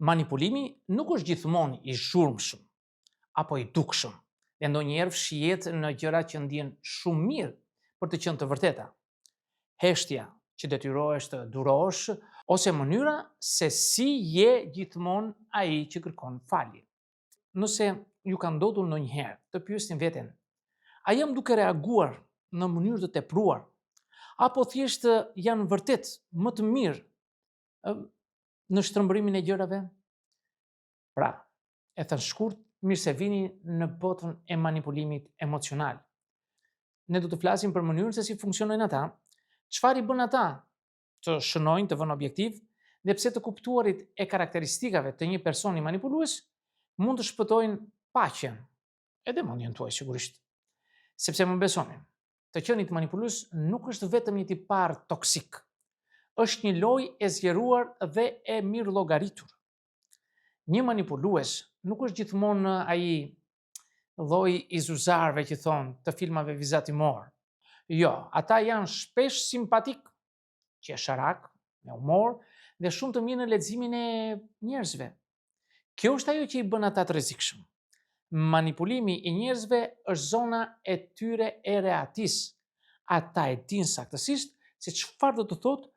Manipulimi nuk është gjithmonë i zhurmshëm apo i dukshëm, dhe ndonjëherë fshihet në gjëra që ndjen shumë mirë për të qenë të vërteta. Heshtja që detyrohesh të durosh ose mënyra se si je gjithmonë ai që kërkon falje. Nëse ju ka ndodhur ndonjëherë të pyesni veten, a jam duke reaguar në mënyrë të tepruar, apo thjesht janë vërtet më të mirë në shtrëmbërimin e gjërave? Pra, e thënë shkurt, mirë se vini në botën e manipulimit emocional. Ne do të flasim për mënyrën se si funksionojnë ata, çfarë i bën ata të shënojnë, të vënë objektiv, dhe pse të kuptuarit e karakteristikave të një personi manipulues mund të shpëtojnë paqen e demonion tuaj sigurisht. Sepse më besoni, të qenit manipulues nuk është vetëm një tipar toksik, është një lojë e zgjeruar dhe e mirë llogaritur. Një manipulues nuk është gjithmonë ai lloji i zuzarëve që thonë të filmave vizatimor. Jo, ata janë shpesh simpatik, qesharak, me humor dhe shumë të mirë në leximin e njerëzve. Kjo është ajo që i bën ata të rrezikshëm. Manipulimi i njerëzve është zona e tyre e reatis. Ata e dinë saktësisht se çfarë do të thotë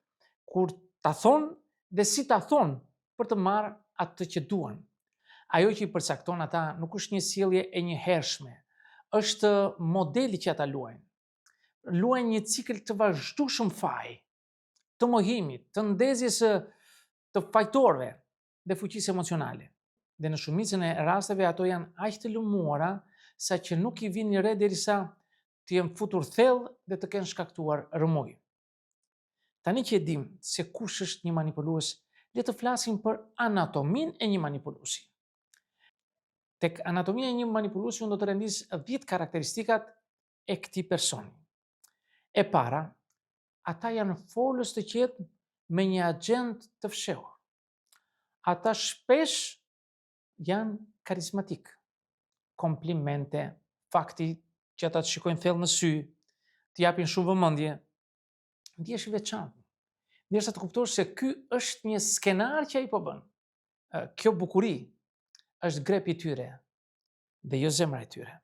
kur ta thonë dhe si ta thonë për të marrë atë që duan. Ajo që i përcakton ata nuk është një sjellje e njëhershme, është modeli që ata luajnë. Luajnë një cikël të vazhdueshëm faji, të mohimit, të ndezjes të fajtorëve dhe fuqisë emocionale. Dhe në shumicën e rasteve ato janë aq të lëmuara sa që nuk i vini re derisa të jenë futur thellë dhe të kenë shkaktuar rëmuj. Tani që e dim se kush është një manipulues, le të flasim për anatominë e një manipuluesi. Tek anatomia e një manipuluesi unë do të rendis 10 karakteristikat e këtij personi. E para, ata janë folës të qetë me një agent të fshehur. Ata shpesh janë karizmatik. Komplimente, fakti që ata të shikojnë thellë në sy, të japin shumë vëmendje, ndihesh i veçantë. Ndërsa të kuptosh se ky është një skenar që ai po bën. Kjo bukuri është grepi i tyre dhe jo zemra e tyre.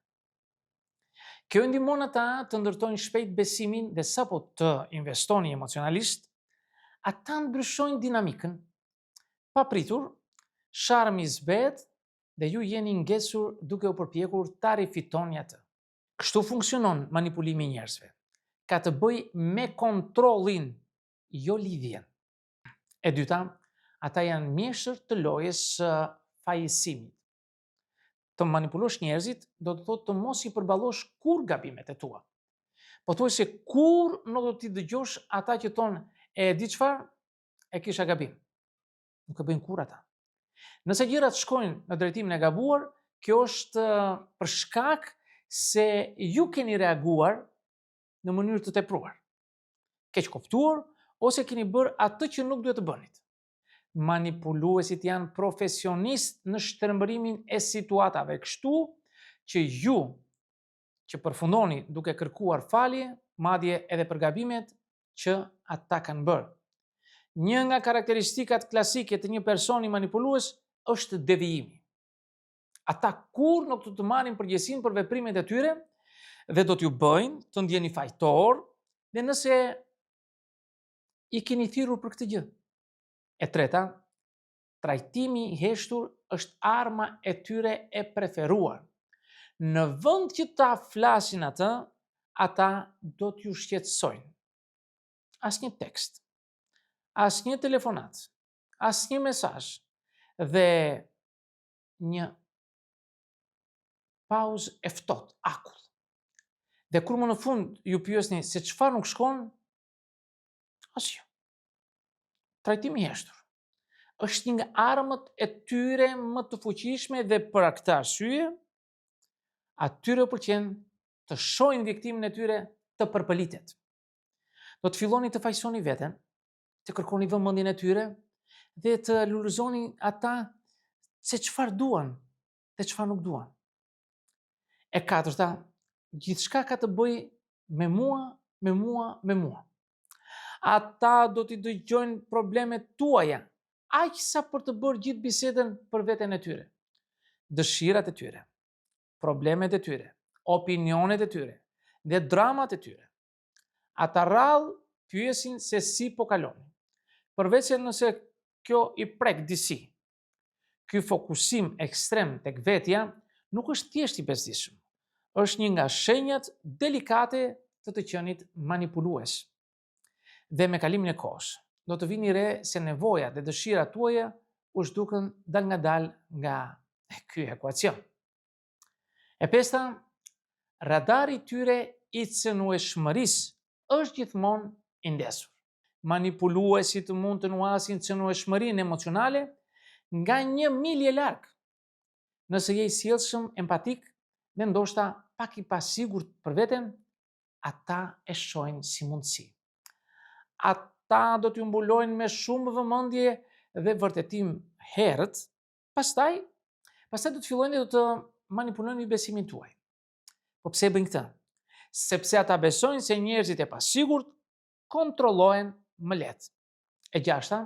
Kjo i ndihmon ata të ndërtojnë shpejt besimin dhe sapo të investoni emocionalisht, ata ndryshojnë dinamikën. Papritur, sharmi zbehet dhe ju jeni ngesur duke u përpjekur ta rifitoni atë. Kështu funksionon manipulimi i njerëzve. Ka të bëjë me kontrollin, jo lidhjen. E dyta, ata janë mjeshtër të lojës së fajësimit. Të manipulosh njerëzit do të thotë të mos i përballosh kur gabimet e tua. Po thuaj se kur nuk do t'i dëgjosh ata që thonë e di çfarë, e kisha gabim. Nuk e bëjnë kur ata. Nëse gjërat shkojnë në drejtimin e gabuar, kjo është për shkak se ju keni reaguar në mënyrë të tepruar, keq kuptuar ose keni bërë atë që nuk duhet të bënit. Manipuluesit janë profesionist në shtrëmbërimin e situatave, kështu që ju që përfundoni duke kërkuar falje, madje edhe për gabimet që ata kanë bërë. Një nga karakteristikat klasike të një personi manipulues është devijimi. Ata kur nuk do të marrin përgjegjësinë për veprimet e tyre dhe do t'ju bëjnë të ndjeni fajtor, dhe nëse i keni thirrur për këtë gjë. E treta, trajtimi i heshtur është arma e tyre e preferuar. Në vend që ta flasin atë, ata do t'ju shqetësojnë. Asnjë tekst, asnjë telefonat, asnjë mesazh dhe një pauzë e ftohtë, akull. Dhe kur më në fund ju pyesni se çfarë nuk shkon, asgjë. Trajtimi i heshtur është një nga armët e tyre më të fuqishme dhe për këtë arsye, atyre u pëlqen të shohin viktimën e tyre të përpëlitet. Do të filloni të fajsoni veten, të kërkoni vëmendjen e tyre dhe të lulëzoni ata se çfarë duan dhe çfarë nuk duan. E katërta, gjithçka ka të bëjë me mua. Ata do t'i dëgjojnë problemet tuaja, aq sa për të bërë gjithë bisedën për veten e tyre. Dëshirat e tyre, problemet e tyre, opinionet e tyre dhe dramat e tyre. Ata rrallë pyesin se si po kaloni. Përveç se nëse kjo i prek disi. Ky fokusim ekstrem tek vetja nuk është thjesht i bezdishëm. Është një nga shenjat delikate të qenit manipulues. Dhe me kalimin e kohës, do të vini re se nevojat dhe dëshirat tuaja u zhdukën dal nga ky ekuacion. E pesta, radari tyre i cënueshmërisë është gjithmonë i ndesur. Manipuluesit mund të nuasin cënueshmërinë emocionale nga 1 milje larg. Nëse je i sjellshëm, empatik dhe ndoshta pak i pasigurt për veten, ata e shohin si mundësi. Ata do t'ju mbulojnë me shumë vëmendje dhe vërtetim herët, pastaj do të fillojnë dhe do të manipulojnë besimin tuaj. Po pse bëjnë këtë? Sepse ata besojnë se njerëzit e pasigurt kontrollohen më lehtë. E gjashta,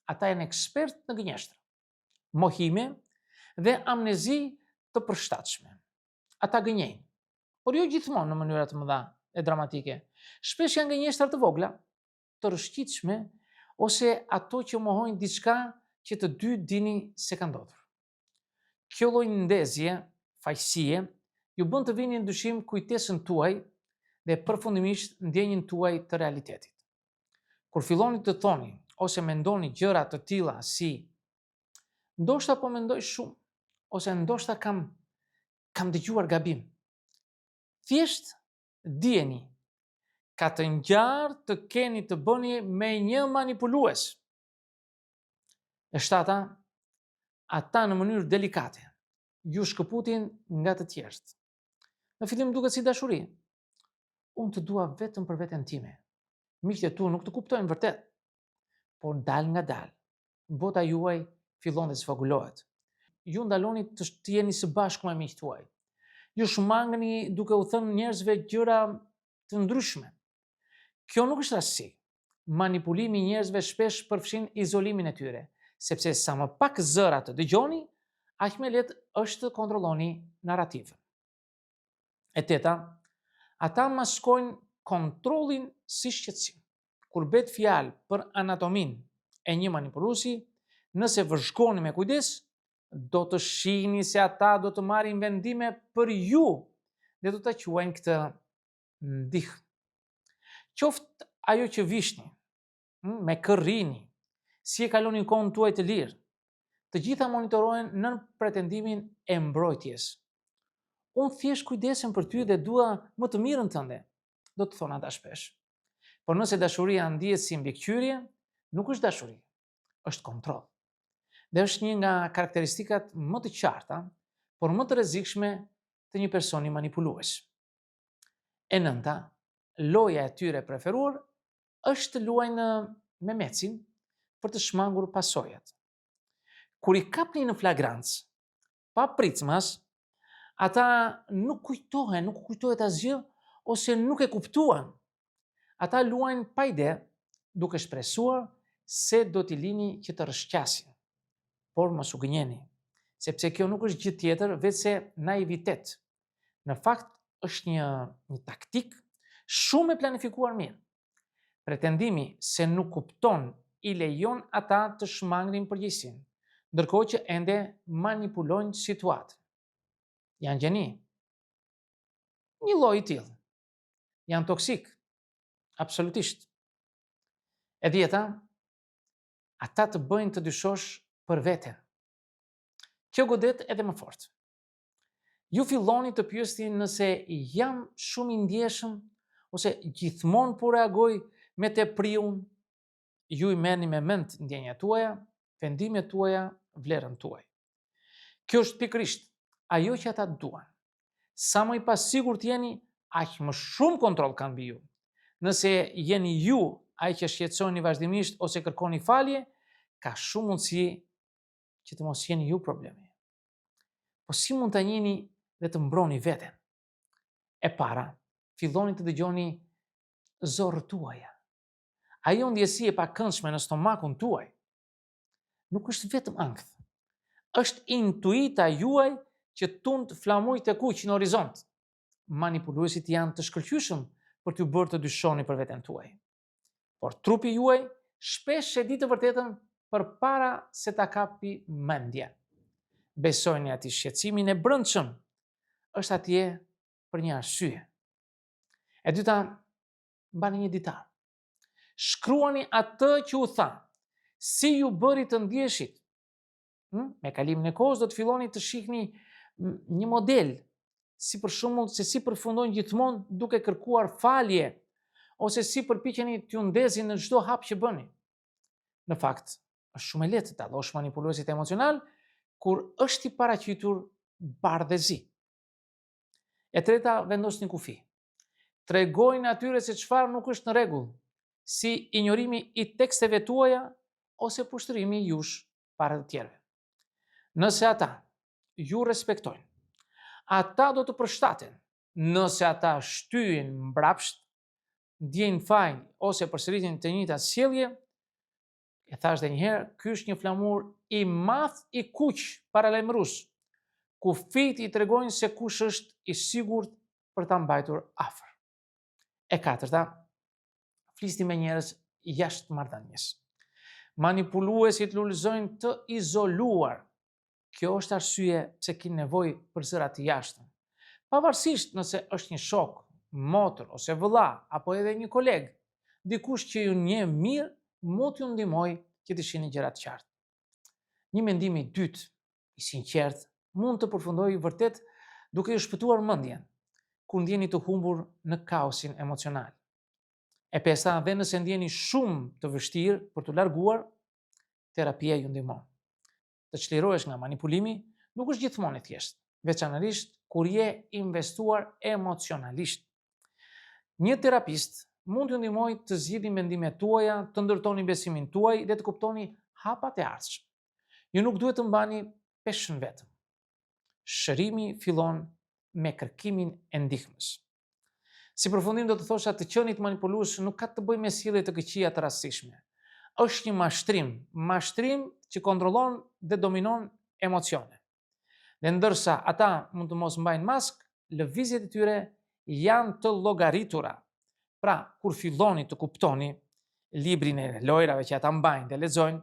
ata janë ekspert në gënjeshtër, mohime dhe amnezi të përshtatshme. Ata gënjejnë, por jo gjithmonë në mënyra të mëdha e dramatike. Shpesh janë gënjeshtër të vogla, të rëshqitshme, ose ato që mohojnë diçka që të dy dini se ka ndodhur. Kjo lloj ndezje, fajësie, ju bën të vini në dyshim kujtesën tuaj dhe përfundimisht ndjenjën tuaj të realitetit. Kur filloni të thoni ose mendoni gjëra të tilla si ndoshta po mendoj shumë, ose ndoshta kam dëgjuar gabim. Thjesht dijeni ka të ngjarë të keni të bëni me një manipulues. E shtata, ata në mënyrë delikate ju shkëputin nga të tjerët. Në fillim duket si dashuri. Unë të dua vetëm për veten time. Miqtë e tu nuk të kuptojnë vërtet. Por dal nga dal, bota juaj fillon dhe sfagulohet. Ju ndaloni të jeni së bashku me miqtë tuaj. Ju shmangni duke u thënë njerëzve gjëra të ndryshme. Kjo nuk është rastësi. Manipulimi i njerëzve shpesh përfshin izolimin e tyre, sepse sa më pak zëra të dëgjoni, aq më lehtë është të kontrolloni narrativën. E teta, ata maskojnë kontrollin si shqetësim. Kur bet fjalë për anatominë e një manipuluesi, nëse vëzhgoni me kujdes, do të shihni se ata do të marrin vendime për ju dhe do ta quajnë këtë ndihmë. Qoftë ajo që vishni, me kërrini, si e kaloni kohën tuaj të lirë, të gjitha monitorohen nën pretendimin e mbrojtjes. Unë thjesht kujdesem për ty dhe dua më të mirën tënde, do të thonë ata shpesh. Por nëse dashuria ndihet si mbikëqyrje, nuk është dashuri, është kontroll. Dhe është një nga karakteristikat më të qarta, por më të rrezikshme të një personi manipulues. E nënta, loja e tyre preferuar është të luajnë me mecin për të shmangur pasojat. Kur i kapni në flagrancë, pa pritmas, ata nuk kujtohet asgjë ose nuk e kuptuan. Ata luajnë pa ide, duke shpresuar se do t'i lini që të rrshqasin. Por mos u gënjeni, sepse kjo nuk është gjë tjetër veçse naivitet. Në fakt është një taktik shumë e planifikuar mirë. Pretendimi se nuk kupton i lejon ata të shmangrin përgjegjësinë, ndërkohë që ende manipulojnë situatën. Janë gjeni. Një lloj i tillë. Janë toksik. Absolutisht. E dhjeta, ata të bëjnë të dyshosh për veten. Kjo godet edhe më fort. Ju filloni të pyesni nëse jam shumë i ndjeshëm ose gjithmonë po reagoj me tepriun. Ju i merrni me mend ndjenjat tuaja, vendimet tuaja, vlerën tuaj. Kjo është pikërisht ajo që ata duan. Sa më i pasigurt jeni, aq më shumë kontroll kanë mbi ju. Nëse jeni ju ai që shqetësoni vazhdimisht ose kërkoni falje, ka shumë mundësi që të mos jeni ju problemi. Po si mund ta njihni dhe të mbroni veten? E para, filloni të dëgjoni zorrët tuaja. Ajo ndjesi e pakëndshme në stomakun tuaj. nuk është vetëm ankth. Është intuita juaj që tund flamujt e kuq në horizont. Manipuluesit janë të shkëlqyshëm për t'ju bërë të dyshoni për veten tuaj. Por trupi juaj shpesh e di të vërtetën përpara se ta kapi mendja. Besojni atij shqetësimin e brendshëm është atje për një arsye. E dyta, mbani një ditar. Shkruani atë që u tha, si ju bëri të ndjeshit. Me kalimin e kohës do të filloni të shihni një model, si për shembull se si përfundojnë gjithmonë duke kërkuar falje, ose si përpiqeni t'ju ndezi në çdo hap që bëni. Në fakt, është shumë e lehtë të dallosh manipuluesit emocional kur është i paraqitur bardhëzi. E treta, vendosni kufi. Tregojnë atyre se çfarë nuk është në rregull, si injorimi i teksteve tuaja ose pushtërimi jush para të tjerëve. Nëse ata ju respektojnë, ata do të përshtaten. Nëse ata shtyhen mbrapsht, ndjejnë fajin ose përsëritin të njëjtat sjellje, e thash edhe një herë, ky është një flamur i madh i kuq paralajmërues. Kufit i tregojnë se kush është i sigurt për ta mbajtur afër. E katërta, flisni me njerëz jashtë marrëdhënies. Manipuluesit lulëzojnë të izoluar. Kjo është arsye pse keni nevojë për zëra të jashtëm. Pavarësisht nëse është një shok, motër ose vëlla apo edhe një koleg, dikush që ju njeh mirë mund t'ju ndihmojë që të shihni gjërat qartë. Një mendim i dytë, i sinqert, mund të përfundojë vërtet duke ju shpëtuar mendjen, kur ndjeni të humbur në kaosin emocional. E pesta, dhe nëse ndjeni shumë të vështirë për të larguar, terapia ju ndihmon. Të çlirohesh nga manipulimi nuk është gjithmonë e thjeshtë, veçanërisht kur je investuar emocionalisht. Një terapist mund t'ju ndihmojë të zgjidhni mendimet tuaja, të ndërtoni besimin tuaj dhe të kuptoni hapat e ardhshëm. Ju nuk duhet të mbani peshën vetëm. Shërimi fillon me kërkimin e ndihmës. Si përfundim do të thosha të qenit manipulues nuk ka të bëjë me sjellje të këqija të rastësishme. Është një mashtrim që kontrollon dhe dominon emocione. Dhe ndërsa ata mund të mos mbajnë mask, lëvizjet e tyre janë të llogaritura. Pra, kur filloni të kuptoni librin e lojrave që ata mbajnë dhe lexojnë,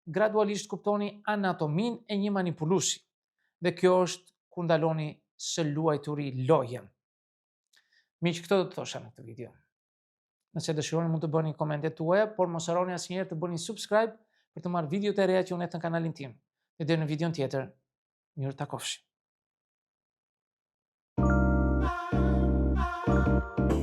gradualisht kuptoni anatominë e një manipuluesi. Dhe kjo është kur ndaloni së luajturi lojën. Miq, këtë do të thosha në këtë video. Nëse dëshironi mund të bëni komentet tuaja, por mos harroni asnjëherë të bëni subscribe për të marrë videot e reja që unë në kanalin tim. Dhe deri në videon tjetër, mirë takofshi.